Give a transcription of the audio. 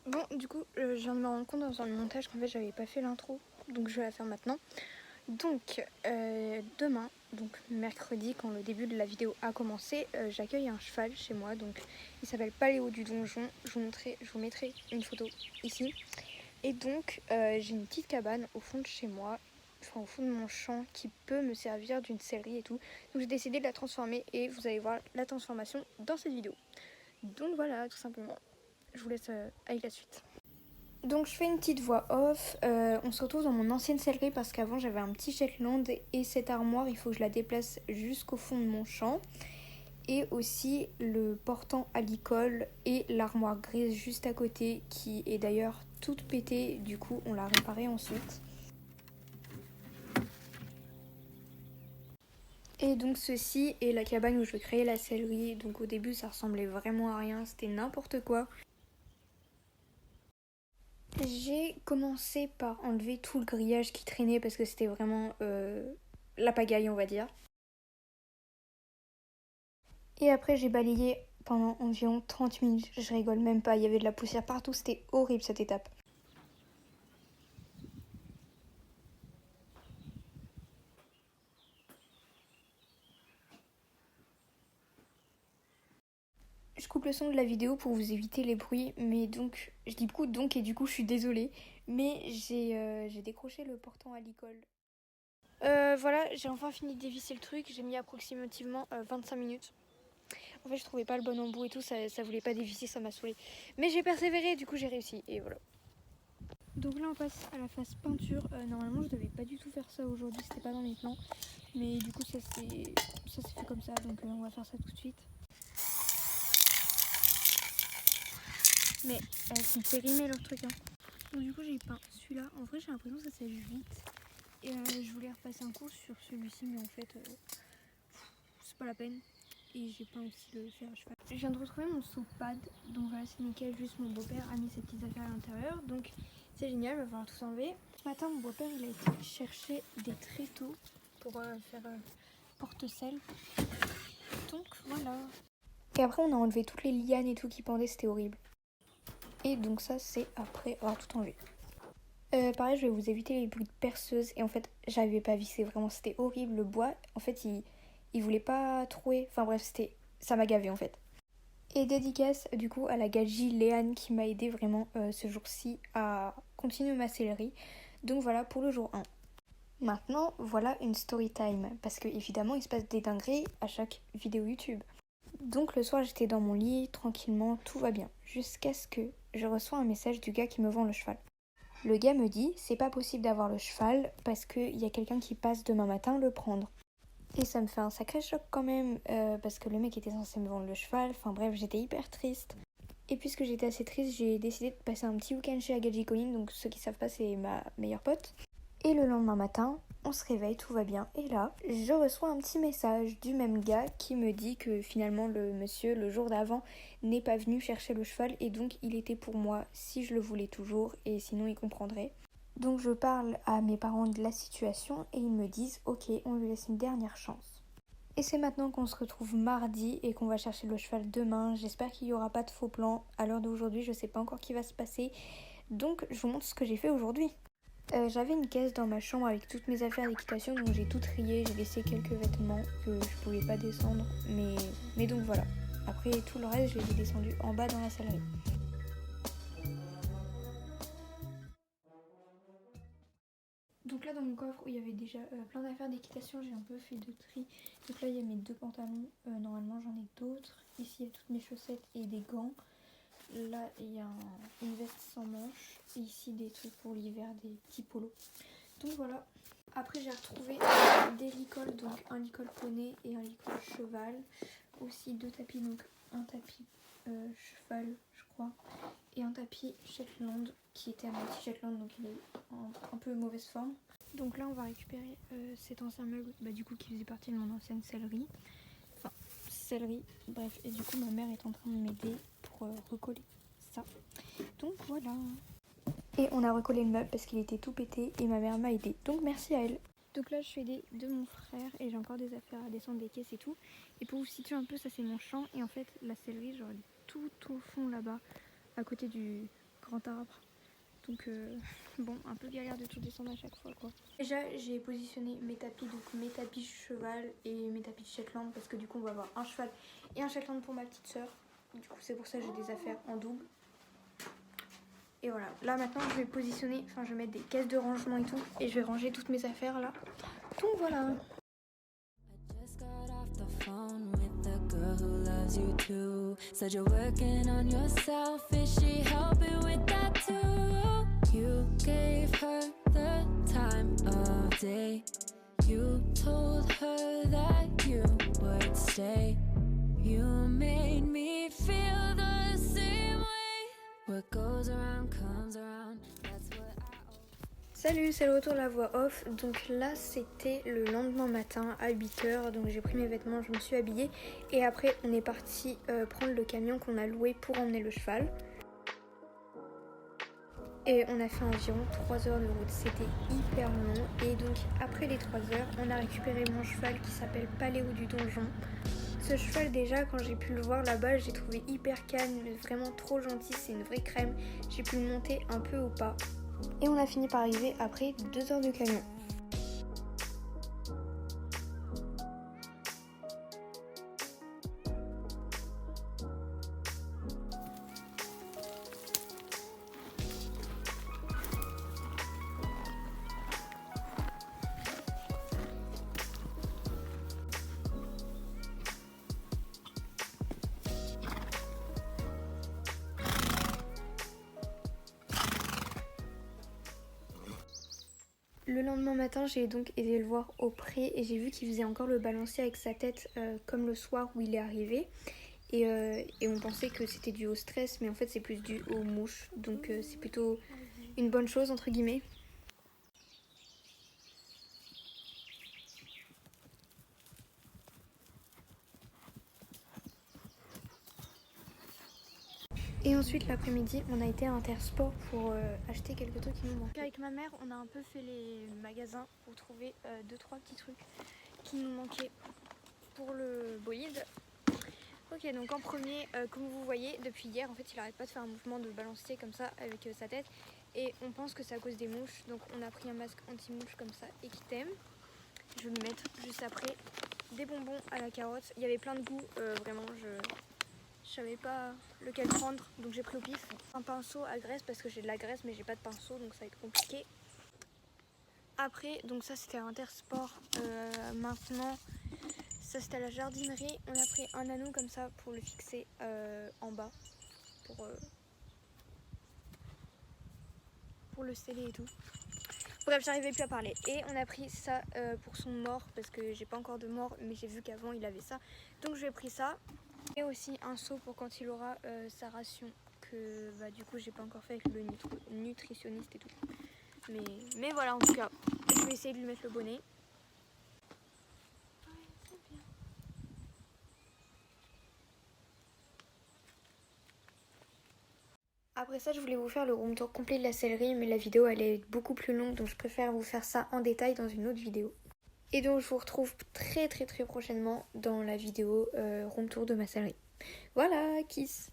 Bon, du coup, je viens de me rendre compte dans le montage qu'en fait, j'avais pas fait l'intro, donc je vais la faire maintenant. Donc, demain, donc mercredi, quand le début de la vidéo a commencé, j'accueille un cheval chez moi. Donc, il s'appelle Paléo du Donjon. Je vous mettrai une photo ici. Et donc, j'ai une petite cabane au fond de chez moi, enfin au fond de mon champ, qui peut me servir d'une sellerie et tout. Donc, j'ai décidé de la transformer et vous allez voir la transformation dans cette vidéo. Donc voilà, tout simplement. Je vous laisse avec la suite. Donc je fais une petite voix off, on se retrouve dans mon ancienne sellerie parce qu'avant j'avais un petit Shetland et cette armoire il faut que je la déplace jusqu'au fond de mon champ. Et aussi le portant à l'école et l'armoire grise juste à côté qui est d'ailleurs toute pétée, du coup on l'a réparée ensuite. Et donc ceci est la cabane où je vais créer la sellerie, donc au début ça ressemblait vraiment à rien, c'était n'importe quoi. J'ai commencé par enlever tout le grillage qui traînait parce que c'était vraiment la pagaille, on va dire. Et après, j'ai balayé pendant environ 30 minutes. Je rigole même pas, il y avait de la poussière partout, c'était horrible cette étape. Je coupe le son de la vidéo pour vous éviter les bruits, mais donc, je dis beaucoup donc et du coup, je suis désolée. Mais j'ai décroché le portant à l'école. Voilà, j'ai enfin fini de dévisser le truc, j'ai mis approximativement 25 minutes. En fait, je trouvais pas le bon embout et tout, ça voulait pas dévisser, ça m'a saoulé. Mais j'ai persévéré, du coup j'ai réussi, et voilà. Donc là, on passe à la phase peinture. Normalement, je devais pas du tout faire ça aujourd'hui, c'était pas dans mes plans. Mais du coup, ça s'est fait comme ça, donc on va faire ça tout de suite. Mais c'est périmé leur truc. Hein. Donc du coup, j'ai peint celui-là. En vrai, j'ai l'impression que ça sèche vite. Et je voulais repasser un coup sur celui-ci, mais en fait, c'est pas la peine. Et j'ai peint aussi le fer à cheval. Je viens de retrouver mon seau pad, donc voilà, c'est nickel. Juste mon beau-père a mis ses petites affaires à l'intérieur, donc c'est génial, il va falloir tout enlever. Ce matin, mon beau-père il a été chercher des tréteaux pour faire porte-sel. Donc voilà. Et après, on a enlevé toutes les lianes et tout qui pendaient, c'était horrible. Et donc ça, c'est après avoir tout enlevé. Pareil, je vais vous éviter les bruits de perceuse. Et en fait, j'avais pas vissé, vraiment, c'était horrible. Le bois, en fait, il voulait pas trouer. Enfin bref, ça m'a gavé en fait. Et dédicace du coup à la gagie Léane qui m'a aidé vraiment ce jour-ci à continuer ma sellerie. Donc voilà pour le jour 1. Maintenant, voilà une story time. Parce que évidemment, il se passe des dingueries à chaque vidéo YouTube. Donc le soir, j'étais dans mon lit, tranquillement, tout va bien. Jusqu'à ce que je reçois un message du gars qui me vend le cheval. Le gars me dit, c'est pas possible d'avoir le cheval parce qu'il y a quelqu'un qui passe demain matin le prendre. Et ça me fait un sacré choc quand même, parce que le mec était censé me vendre le cheval, enfin bref, j'étais hyper triste. Et puisque j'étais assez triste, j'ai décidé de passer un petit week-end chez Agadji Colline, donc ceux qui savent pas, c'est ma meilleure pote. Et le lendemain matin, on se réveille, tout va bien. Et là, je reçois un petit message du même gars qui me dit que finalement le monsieur, le jour d'avant, n'est pas venu chercher le cheval et donc il était pour moi si je le voulais toujours et sinon il comprendrait. Donc je parle à mes parents de la situation et ils me disent ok, on lui laisse une dernière chance. Et c'est maintenant qu'on se retrouve mardi et qu'on va chercher le cheval demain. J'espère qu'il n'y aura pas de faux plans. À l'heure d'aujourd'hui, je sais pas encore qui va se passer. Donc je vous montre ce que j'ai fait aujourd'hui. J'avais une caisse dans ma chambre avec toutes mes affaires d'équitation, donc j'ai tout trié, j'ai laissé quelques vêtements que je pouvais pas descendre, mais donc voilà. Après tout le reste, je les ai descendus en bas dans la sellerie. Donc là dans mon coffre où il y avait déjà plein d'affaires d'équitation, j'ai un peu fait de tri. Donc là il y a mes 2 pantalons, normalement j'en ai d'autres. Ici il y a toutes mes chaussettes et des gants. Là il y a une veste sans manches. Et ici des trucs pour l'hiver, des petits polos. Donc voilà. Après j'ai retrouvé des licoles, donc un licol poney et un licol cheval. Aussi 2 tapis, donc un tapis cheval je crois. Et un tapis Shetland qui était à moitié Shetland, donc il est en un peu mauvaise forme. Donc là on va récupérer cet ancien meuble du coup qui faisait partie de mon ancienne sellerie. Enfin sellerie, bref, et du coup ma mère est en train de m'aider pour recoller ça. Donc voilà. Et on a recollé le meuble parce qu'il était tout pété et ma mère m'a aidé. Donc merci à elle. Donc là je suis aidée de mon frère et j'ai encore des affaires à descendre des caisses et tout. Et pour vous situer un peu, ça c'est mon champ et en fait la sellerie genre tout au fond là-bas à côté du grand arbre. Donc bon, un peu galère de tout descendre à chaque fois quoi. Déjà j'ai positionné mes tapis, donc mes tapis cheval et mes tapis de Shetland, parce que du coup on va avoir un cheval et un Shetland pour ma petite soeur. Du coup c'est pour ça que j'ai des affaires en double. Et voilà, là maintenant je vais positionner, enfin je vais mettre des caisses de rangement et tout, et je vais ranger toutes mes affaires là. Donc voilà. Said you're working on yourself, is she helping with that too? You gave her the time of day. You told her that you would stay. You made me feel the same way. What goes around comes around. That's what I... Salut, c'est le retour de la voix off. Donc là c'était le lendemain matin à 8h, donc j'ai pris mes vêtements, je me suis habillée et après on est parti prendre le camion qu'on a loué pour emmener le cheval. Et on a fait environ 3 heures de route, c'était hyper long. Et donc après les 3 heures, on a récupéré mon cheval qui s'appelle Paléo du Donjon. Ce cheval déjà, quand j'ai pu le voir là-bas, j'ai trouvé hyper calme, vraiment trop gentil, c'est une vraie crème. J'ai pu le monter un peu au pas. Et on a fini par arriver après 2 heures de camion. Le lendemain matin, j'ai donc été le voir au pré et j'ai vu qu'il faisait encore le balancier avec sa tête comme le soir où il est arrivé. Et on pensait que c'était dû au stress, mais en fait c'est plus dû aux mouches. Donc c'est plutôt une bonne chose entre guillemets. Et ensuite l'après-midi, on a été à Intersport pour acheter quelques trucs qui nous manquaient. Avec ma mère, on a un peu fait les magasins pour trouver 2-3 petits trucs qui nous manquaient pour le bolide. Ok, donc en premier, comme vous voyez, depuis hier, en fait, il arrête pas de faire un mouvement de balancier comme ça avec sa tête. Et on pense que c'est à cause des mouches. Donc on a pris un masque anti-mouche comme ça et qui t'aime. Je vais lui mettre juste après des bonbons à la carotte. Il y avait plein de goûts, vraiment, je savais pas lequel prendre, donc j'ai pris au pif. Un pinceau à graisse parce que j'ai de la graisse mais j'ai pas de pinceau, donc ça va être compliqué. Après, donc ça c'était à Intersport. Maintenant, ça c'était à la jardinerie. On a pris un anneau comme ça pour le fixer en bas, pour le sceller et tout. Bref, j'arrivais plus à parler. Et on a pris ça pour son mort, parce que j'ai pas encore de mort, mais j'ai vu qu'avant il avait ça. Donc je lui ai pris ça. Et aussi un seau pour quand il aura sa ration, que bah, du coup j'ai pas encore fait avec le nutritionniste et tout. Mais voilà, en tout cas, je vais essayer de lui mettre le bonnet. Après ça, je voulais vous faire le room tour complet de la sellerie, mais la vidéo elle est beaucoup plus longue, donc je préfère vous faire ça en détail dans une autre vidéo. Et donc je vous retrouve très prochainement dans la vidéo room tour de ma sellerie. Voilà, kiss!